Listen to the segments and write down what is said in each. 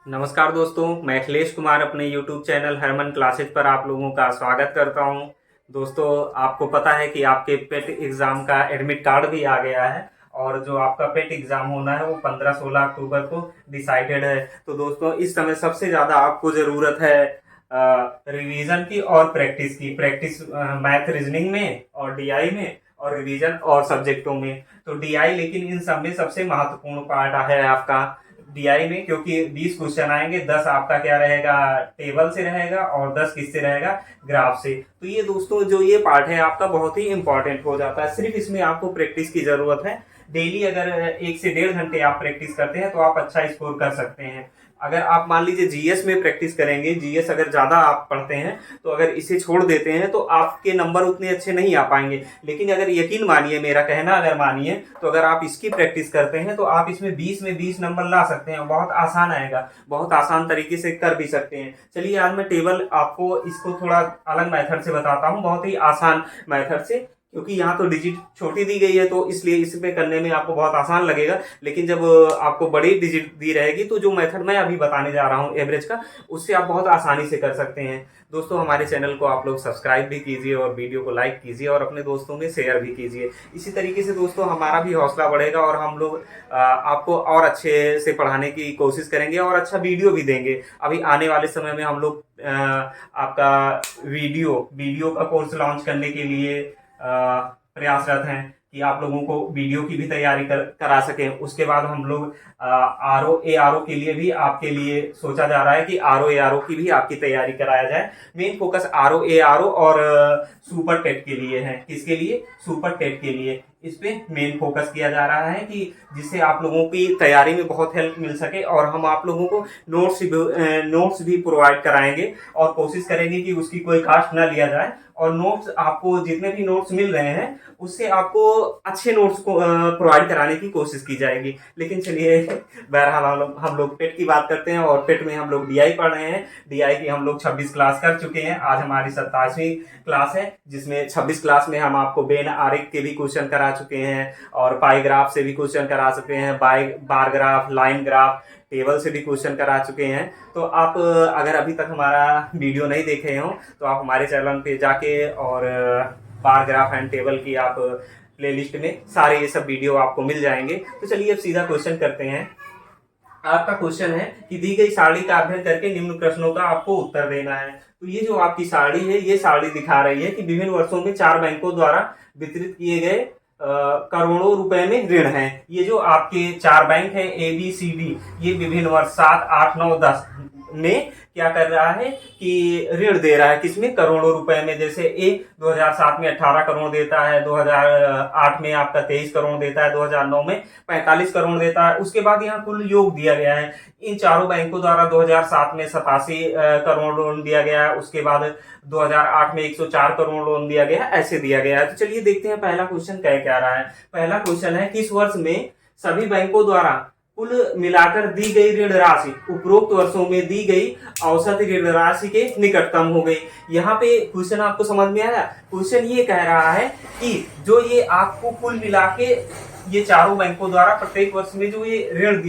नमस्कार दोस्तों, मैं अखिलेश कुमार अपने YouTube चैनल हरमन क्लासेज पर आप लोगों का स्वागत करता हूं। दोस्तों, आपको पता है कि आपके पेट एग्ज़ाम का एडमिट कार्ड भी आ गया है और जो आपका पेट एग्ज़ाम होना है वो 15-16 अक्टूबर को डिसाइडेड है। तो दोस्तों, इस समय सबसे ज़्यादा आपको ज़रूरत है रिवीजन की और प्रैक्टिस की। प्रैक्टिस मैथ रीजनिंग में और डीआई में, और रिवीजन और सब्जेक्टों में। तो डीआई लेकिन इन सब में सबसे महत्वपूर्ण पार्ट है आपका डीआई में, क्योंकि 20 क्वेश्चन आएंगे। 10 आपका क्या रहेगा, टेबल से रहेगा, और 10 किससे रहेगा, ग्राफ से। तो ये दोस्तों जो ये पार्ट है आपका बहुत ही इंपॉर्टेंट हो जाता है। सिर्फ इसमें आपको प्रैक्टिस की जरूरत है। डेली अगर 1 से 1.5 घंटे आप प्रैक्टिस करते हैं तो आप अच्छा स्कोर कर सकते हैं। अगर आप मान लीजिए जीएस में प्रैक्टिस करेंगे, जीएस अगर ज्यादा आप पढ़ते हैं तो अगर इसे छोड़ देते हैं तो आपके नंबर उतने अच्छे नहीं आ पाएंगे। लेकिन अगर यकीन मानिए, मेरा कहना अगर मानिए, तो अगर आप इसकी प्रैक्टिस करते हैं तो आप इसमें 20 में 20 नंबर ला सकते हैं। बहुत आसान आएगा, बहुत आसान तरीके से कर भी सकते हैं। चलिए आज मैं टेबल आपको इसको थोड़ा अलग मेथड से बताता हूँ, बहुत ही आसान मेथड से। क्योंकि यहाँ तो डिजिट छोटी दी गई है तो इसलिए इस पे करने में आपको बहुत आसान लगेगा। लेकिन जब आपको बड़ी डिजिट दी रहेगी तो जो मेथड मैं अभी बताने जा रहा हूँ एवरेज का, उससे आप बहुत आसानी से कर सकते हैं। दोस्तों, हमारे चैनल को आप लोग सब्सक्राइब भी कीजिए और वीडियो को लाइक कीजिए और अपने दोस्तों में शेयर भी कीजिए। इसी तरीके से दोस्तों हमारा भी हौसला बढ़ेगा और हम लोग आपको और अच्छे से पढ़ाने की कोशिश करेंगे और अच्छा वीडियो भी देंगे। अभी आने वाले समय में हम लोग आपका वीडियो वीडियो का कोर्स लॉन्च करने के लिए प्रयासरत हैं कि आप लोगों को वीडियो की भी तैयारी करा सकें। उसके बाद हम लोग आर ओ के लिए भी आपके लिए सोचा जा रहा है कि आर ओ की भी आपकी तैयारी कराया जाए। मेन फोकस आर ओ और सुपर टेट के लिए है। किसके लिए? सुपर टेट के लिए इस पे मेन फोकस किया जा रहा है कि जिससे आप लोगों की तैयारी में बहुत हेल्प मिल सके। और हम आप लोगों को नोट्स भी प्रोवाइड कराएंगे और कोशिश करेंगे कि उसकी कोई कास्ट ना लिया जाए। और नोट्स आपको जितने भी नोट्स मिल रहे हैं उससे आपको अच्छे नोट्स को प्रोवाइड कराने की कोशिश की जाएगी। लेकिन चलिए, बहरहाल हम लोग पेट की बात करते हैं और पेट में हम लोग डीआई पढ़ रहे हैं। डीआई की हम लोग 26 क्लास कर चुके हैं। आज हमारी 27वीं क्लास है, जिसमें 26 क्लास में हम आपको बेन आरेख के भी क्वेश्चन करा चुके हैं और पाई ग्राफ से भी क्वेश्चन करा चुके हैं, bar graph, line graph, table से भी क्वेश्चन करा चुके हैं। तो आप अगर अभी तक हमारा वीडियो नहीं देखे हो तो आप हमारे चैनल पे जाके और बार ग्राफ एंड टेबल की आप प्लेलिस्ट में सारे ये सब वीडियो आपको मिल जाएंगे। तो चलिए अब सीधा क्वेश्चन करते हैं। आपका क्वेश्चन है कि दी गई सारणी का अध्ययन करके निम्न प्रश्नों का आपको उत्तर देना है। तो ये जो आपकी सारणी है, ये सारणी दिखा रही है कि विभिन्न वर्षों में 4 बैंकों द्वारा वितरित किए गए करोड़ों रुपए में ऋण है। ये जो आपके 4 बैंक हैं ए बी सी डी, ये विभिन्न वर्ष 7, 8, 9, 10 में क्या कर रहा है कि ऋण दे रहा है। किसमें? करोड़ों रुपए में। जैसे ए 2007 में 18 करोड़ देता है, 2008 में आपका 23 करोड़ देता है, 2009 में 45 करोड़ देता है। उसके बाद यहाँ कुल योग दिया गया है। इन चारों बैंकों द्वारा 2007 में 87 करोड़ लोन दिया गया है। उसके बाद 2008 में 104 करोड़ लोन दिया गया है। ऐसे दिया गया है। तो चलिए देखते हैं पहला क्वेश्चन कह क्या रहा है। पहला क्वेश्चन है, किस वर्ष में सभी बैंकों द्वारा कुल मिलाकर दी गई ऋण राशि उपरोक्त वर्षों में दी गई औसत ऋण राशि के निकटतम हो गई। यहाँ पे क्वेश्चन आपको समझ में आया? क्वेश्चन ये कह रहा है कि जो ये आपको कुल मिला के ये चारों बैंकों द्वारा प्रत्येक वर्ष में जो ये ऋण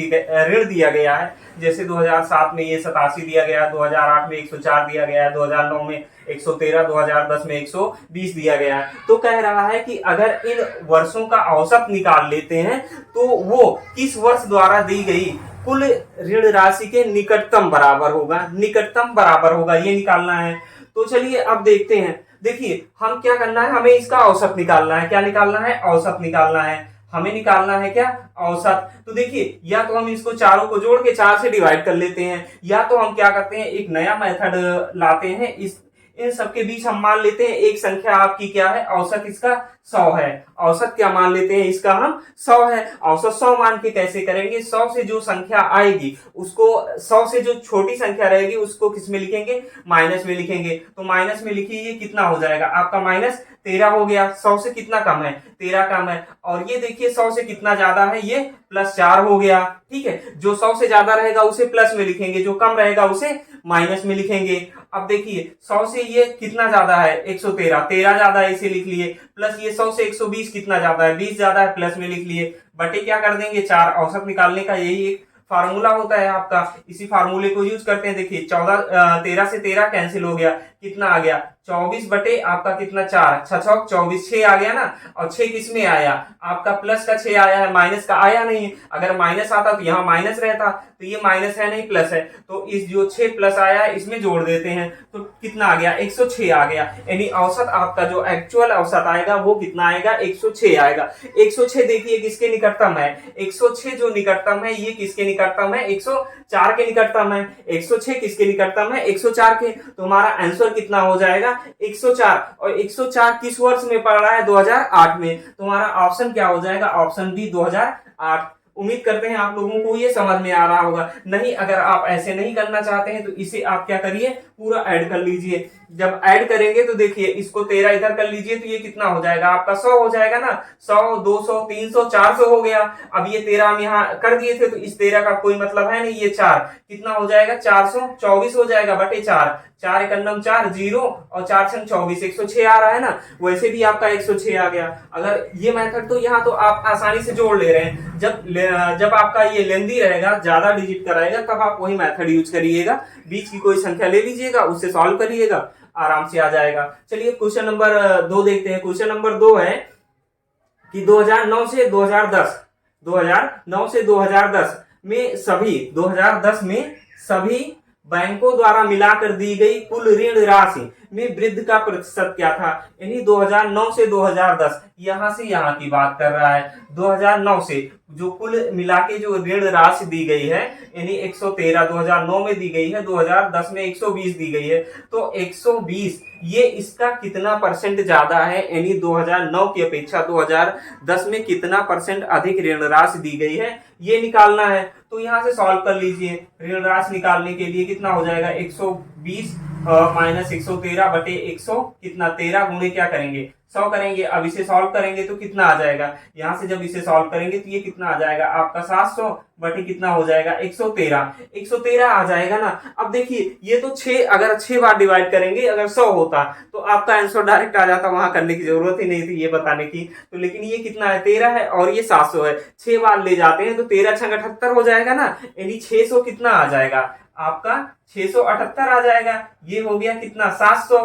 दिया गया है, जैसे 2007 में ये 87 दिया गया, 2008 में 104 दिया गया, 2009 में 113, 2010 में 120 दिया गया है। तो कह रहा है कि अगर इन वर्षों का औसत निकाल लेते हैं तो वो किस वर्ष द्वारा दी गई कुल ऋण राशि के निकटतम बराबर होगा। निकटतम बराबर होगा, ये निकालना है। तो चलिए अब देखते हैं। देखिए, हम क्या करना है, हमें इसका औसत निकालना है। क्या निकालना है? औसत निकालना है। हमें निकालना है क्या? औसत। तो देखिए, या तो हम इसको चारों को जोड़ के 4 से डिवाइड कर लेते हैं, या तो हम क्या करते हैं, एक नया मेथड लाते हैं। इन सबके बीच हम मान लेते हैं एक संख्या आपकी क्या है, औसत इसका 100 है। औसत क्या मान लेते हैं, इसका हम 100 है। औसत 100 मान के कैसे करेंगे? 100 से जो संख्या आएगी उसको, 100 से जो छोटी संख्या रहेगी उसको किस में लिखेंगे? माइनस में लिखेंगे। तो माइनस में लिखिए, ये कितना हो जाएगा आपका? -13 हो गया। 100 से कितना कम है? 13 कम है। और ये देखिए 100 से कितना ज्यादा है? ये +4 हो गया। ठीक है, जो 100 से ज्यादा रहेगा उसे प्लस में लिखेंगे, जो कम रहेगा उसे माइनस में लिखेंगे। अब देखिए 100 से ये कितना ज्यादा है? 113, 13 ज्यादा है, इसे लिख लिए। प्लस ये 100 से 120 कितना ज्यादा है? 20 ज्यादा है, प्लस में लिख लिए। बटे क्या कर देंगे? 4। औसत निकालने का यही एक फार्मूला होता है आपका, इसी फार्मूले को यूज करते हैं। देखिए 13 से 13 कैंसिल हो गया, कितना आ गया 24 बटे आपका कितना 4, 6 छक 24, 6 आ गया ना। और 6 किस में आया आपका, प्लस का 6 आया है, माइनस का आया नहीं। अगर माइनस आता तो यहाँ माइनस रहता, तो ये माइनस है नहीं प्लस है, तो इस जो 6 प्लस आया है इसमें जोड़ देते हैं, तो कितना आ गया 106 आ गया। यानी औसत आपका जो एक्चुअल औसत आएगा वो कितना आएगा 106 आएगा। 106 देखिए किसके निकटतम है, 106 जो निकटतम है ये किसके निकटतम है, 104 के निकटतम है। 106 किसके निकटतम है, 104 के। तो हमारा आंसर कितना हो जाएगा 104। और 104 किस वर्ष में पड़ रहा है, 2008 में। तो हमारा ऑप्शन क्या हो जाएगा, ऑप्शन बी 2008। उम्मीद करते हैं आप लोगों को ये समझ में आ रहा होगा। नहीं, अगर आप ऐसे नहीं करना चाहते हैं तो इसे आप क्या करिए, पूरा ऐड कर लीजिए। जब ऐड करेंगे तो देखिए इसको 13 इधर कर लीजिए तो ये कितना हो जाएगा आपका 100 हो जाएगा ना। 100, 200, 300, 400 हो गया। अब ये 13 हम यहाँ कर दिए थे तो इस 13 का कोई मतलब है नहीं, ये 4 कितना हो जाएगा 424 हो जाएगा बटे 4। 4 एकन्नम 4 0 और 4 छंग 24, 106 आ रहा है ना। वैसे भी आपका 106 आ गया। अगर ये मेथड तो यहाँ तो आप आसानी से जोड़ ले रहे हैं। जब आपका ये लेंदी रहेगा, ज्यादा डिजिट का रहेगा, तब आप वही मेथड यूज करिएगा। बीच की कोई संख्या ले लीजिएगा, उससे सॉल्व करिएगा, आराम से आ जाएगा। चलिए क्वेश्चन नंबर 2 देखते हैं। क्वेश्चन नंबर 2 है कि 2009 से 2010 में सभी बैंकों द्वारा मिलाकर दी गई कुल ऋण राशि में वृद्धि का प्रतिशत क्या था। यानी 2009 से 2010, यहां से यहां की बात कर रहा है। 2009 से जो कुल मिला के जो ऋण राशि दी गई है, यानी 113 2009 में दी गई है, 2010 में 120 दी गई है। तो 120 ये इसका कितना परसेंट ज्यादा है, यानी 2009 की अपेक्षा 2010 में कितना परसेंट अधिक ऋण राशि दी गई है, ये निकालना है। तो यहां से सॉल्व कर लीजिए। ऋण राशि निकालने के लिए कितना हो जाएगा 120 माइनस 113 बटे 100 कितना 13 गुणे क्या करेंगे 100 करेंगे। अब इसे सॉल्व करेंगे तो कितना आ जाएगा, यहां से जब इसे सॉल्व करेंगे तो ये कितना आ जाएगा आपका 700 बटे कितना हो जाएगा 113 आ जाएगा ना। अब देखिए ये तो 6, अगर 6 बार डिवाइड करेंगे, अगर 100 होता तो आपका आंसर डायरेक्ट आ जाता, वहां करने की जरूरत ही नहीं थी ये बताने की। तो लेकिन ये कितना है 13 है और ये 700 है, 6 बार ले जाते हैं तो 13 छंग 78 हो जाएगा ना। यानी 600 कितना आ जाएगा आपका 678 आ जाएगा। ये हो गया कितना 700,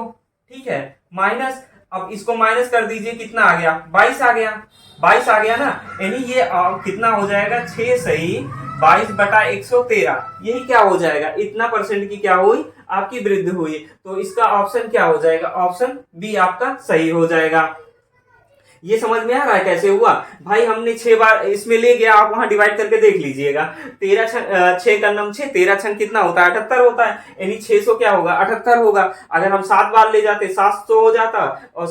ठीक है। माइनस, अब इसको माइनस कर दीजिए, कितना आ गया 22 आ गया, 22 आ गया ना। यानी ये कितना हो जाएगा 6 सही 22 बटा 113, यही क्या हो जाएगा, इतना परसेंट की क्या हुई आपकी वृद्धि हुई। तो इसका ऑप्शन क्या हो जाएगा, ऑप्शन बी आपका सही हो जाएगा। ये समझ में आ रहा है कैसे हुआ भाई, हमने 6 बार इसमें ले गया, आप वहां डिवाइड करके देख लीजिएगा। 6 का नम 6, 13 छंग कितना होता है 78 होता है, यानी 600 क्या होगा 78 होगा। अगर हम 7 बार ले जाते 700 हो जाता, और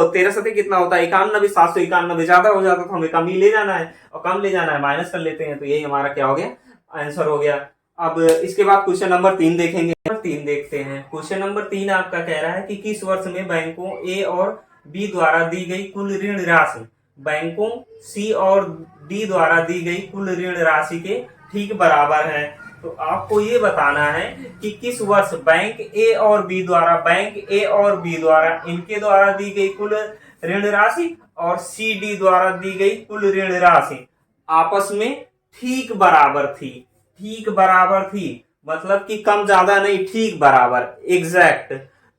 13 सतह कितना होता है 91, 791 ज्यादा हो जाता, तो हमें कम ही ले जाना है, और कम ले जाना है माइनस कर लेते हैं। तो यही हमारा क्या हो गया आंसर हो गया। अब इसके बाद क्वेश्चन नंबर 3 देखेंगे। 3 देखते हैं। क्वेश्चन नंबर 3 आपका कह रहा है कि किस वर्ष में बैंकों ए और बी द्वारा दी गई कुल ऋण राशि बैंकों सी और डी द्वारा दी गई कुल ऋण राशि के ठीक बराबर है। तो आपको ये बताना है कि किस वर्ष बैंक ए और बी द्वारा इनके द्वारा दी गई कुल ऋण राशि और सी डी द्वारा दी गई कुल ऋण राशि आपस में ठीक बराबर थी, मतलब कि कम ज्यादा नहीं, ठीक बराबर, एग्जैक्ट।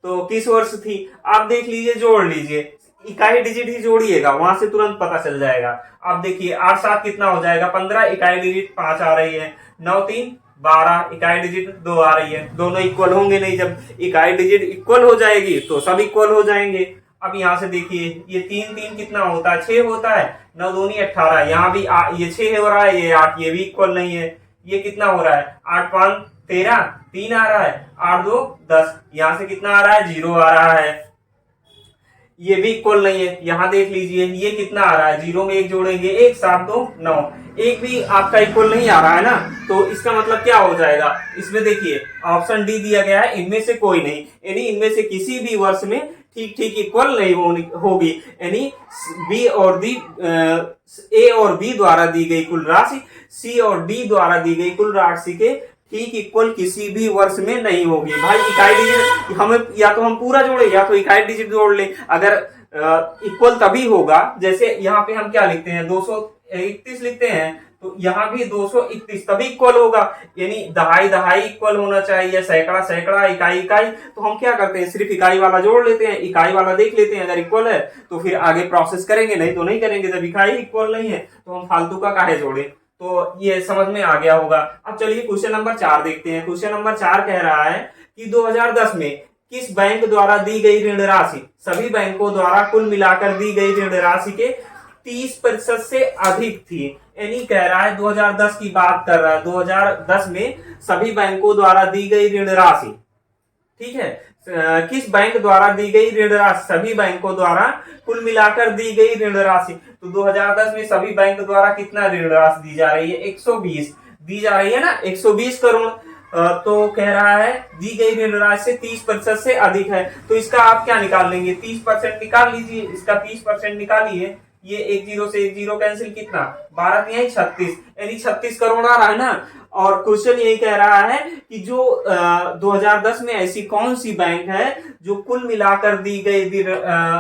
तो किस वर्ष थी आप देख लीजिए, जोड़ लीजिए, इकाई डिजिट ही जोड़िएगा, वहां से तुरंत पता चल जाएगा। आप देखिए 8 7 कितना हो जाएगा 15, इकाई डिजिट 5 आ रही है, 9 3 12, इकाई डिजिट 2 आ रही है। दोनों इक्वल होंगे नहीं, जब इकाई डिजिट इक्वल हो जाएगी तो सब इक्वल हो जाएंगे। अब यहाँ से देखिए ये 3 3 कितना होता है 6 होता है, 9 दूनी 18, यहाँ भी ये 6 हो रहा है, ये 8, ये भी इक्वल नहीं है। ये कितना हो रहा है 8 5 13, 3 आ रहा है, 8 2 10, यहां से कितना आ रहा है 0 आ रहा है, ये भी इक्वल नहीं है। यहां देख लीजिए ये कितना आ रहा है, 0 में 1 जोड़ेंगे 1, 7 2 9, एक भी आपका इक्वल नहीं आ रहा है ना। तो इसका मतलब क्या हो जाएगा, इसमें देखिए ऑप्शन डी दिया गया है, इनमें से कोई नहीं, यानी इनमें से किसी भी वर्ष में ठीक इक्वल नहीं होगी। यानी बी और डी ए और बी द्वारा दी गई कुल राशि सी और डी द्वारा दी गई कुल राशि के ठीक इक्वल किसी भी वर्ष में नहीं होगी। भाई इकाई डिजिट हमें या तो हम पूरा जोड़े या तो इकाई डिजिट जोड़ ले। अगर इक्वल तभी होगा, जैसे यहाँ पे हम क्या लिखते हैं 231 लिखते हैं, तो यहाँ भी 231 तभी इक्वल होगा, यानी दहाई दहाई इक्वल होना चाहिए, सैकड़ा सैकड़ा, इकाई इकाई। तो हम क्या करते हैं, सिर्फ इकाई वाला जोड़ लेते हैं, इकाई वाला देख लेते हैं, अगर इक्वल है तो फिर आगे प्रोसेस करेंगे, नहीं तो नहीं करेंगे। जब इकाई इक्वल नहीं है तो हम फालतू का काहे जोड़े। तो ये समझ में आ गया होगा। अब चलिए क्वेश्चन नंबर 4 देखते हैं। क्वेश्चन नंबर 4 कह रहा है कि 2010 में किस बैंक द्वारा दी गई ऋण राशि सभी बैंकों द्वारा कुल मिलाकर दी गई ऋण राशि के 30% से अधिक थी। यानी कह रहा है 2010 की बात कर रहा है, 2010 में सभी बैंकों द्वारा दी गई ऋण राशि, ठीक है, किस बैंक द्वारा दी गई ऋण राशि, सभी बैंकों द्वारा कुल मिलाकर दी गई ऋण राशि। तो 2010 में सभी बैंक द्वारा कितना ऋण राशि दी जा रही है, 120 दी जा रही है ना, 120 करोड़। तो कह रहा है दी गई ऋण राशि से 30% से अधिक है। तो इसका आप क्या निकाल लेंगे, 30% निकाल लीजिए, इसका 30% निकालिए। ये 1 0 से 1 0 कैंसिल, कितना 12 यही 36, यानी 36 करोड़ आ रहा है ना। और क्वेश्चन यही कह रहा है कि जो 2010 में ऐसी कौन सी बैंक है जो कुल मिलाकर दी गई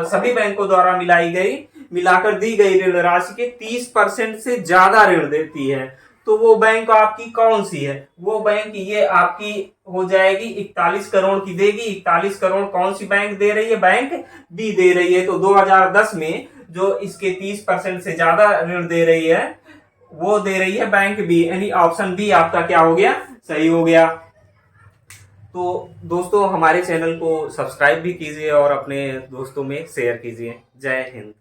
सभी बैंकों द्वारा मिलाकर दी गई ऋण राशि के 30% से ज्यादा ऋण देती है। तो वो बैंक आपकी कौन सी है, वो बैंक ये आपकी हो जाएगी 41 करोड़ की देगी। 41 करोड़ कौन सी बैंक दे रही है, बैंक बी दे रही है। तो 2010 में जो इसके 30% से ज्यादा ऋण दे रही है वो दे रही है बैंक बी, यानी ऑप्शन बी आपका क्या हो गया, सही हो गया। तो दोस्तों हमारे चैनल को सब्सक्राइब भी कीजिए और अपने दोस्तों में शेयर कीजिए। जय हिंद।